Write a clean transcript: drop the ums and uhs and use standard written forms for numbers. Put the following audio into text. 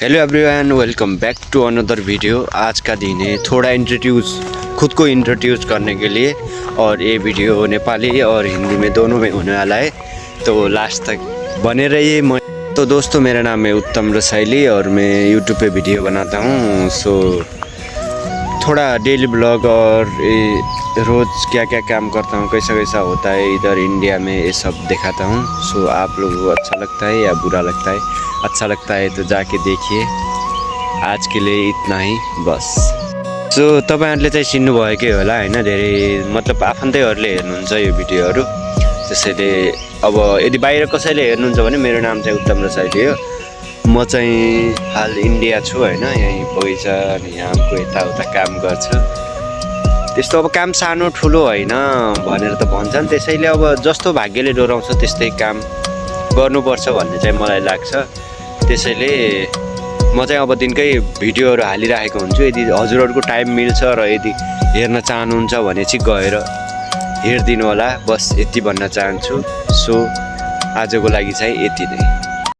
Hello everyone, welcome back to another video. आज का दिन है थोड़ा खुद को इंट्रोड्यूस करने के लिए, और ये वीडियो नेपाली और हिंदी में दोनों में होने वाला है, तो लास्ट तक बने रहिए। तो दोस्तों, मेरा नाम है उत्तम रसाइली और मैं यूट्यूब पे वीडियो बनाता हूँ। सो थोड़ा डेली ब्लॉग और रोज़ क्या क्या काम करता हूँ, कैसा कैसा होता है इधर इंडिया में, ये सब दिखाता हूँ। सो आप लोगों को अच्छा लगता है या बुरा लगता है? अच्छा लगता है तो जाके देखिए। आज के लिए इतना ही बस। सो तपाईँहरूले चाहिँ चिन्नुभएकै होला हैन, धेरै मतलब आफन्तैहरूले हेर्नुहुन्छ यो भिडियोहरू। त्यसैले अब यदि बाहिर कसैले हेर्नुहुन्छ भने मेरो नाम चाहिँ उत्तम रसाइली हो। म चाहिँ हाल इन्डिया छु हैन, यहीँ बगैँचा अनि यहाँको यताउता काम गर्छु। त्यस्तो अब काम सानो ठुलो हैन भनेर त भन्छन्, त्यसैले अब जस्तो भाग्यले डोराउँछ त्यस्तै काम गर्नुपर्छ भन्ने चाहिँ मलाई लाग्छ। त्यसैले म चाहिँ अब दिनकै भिडियोहरू हालिराखेको हुन्छु। यदि हजुरहरूको टाइम मिल्छ र यदि हेर्न चाहनुहुन्छ भने चाहिँ गएर हेरिदिनु होला, बस यति भन्न चाहन्छु। सो आजको लागि चाहिँ यति नै।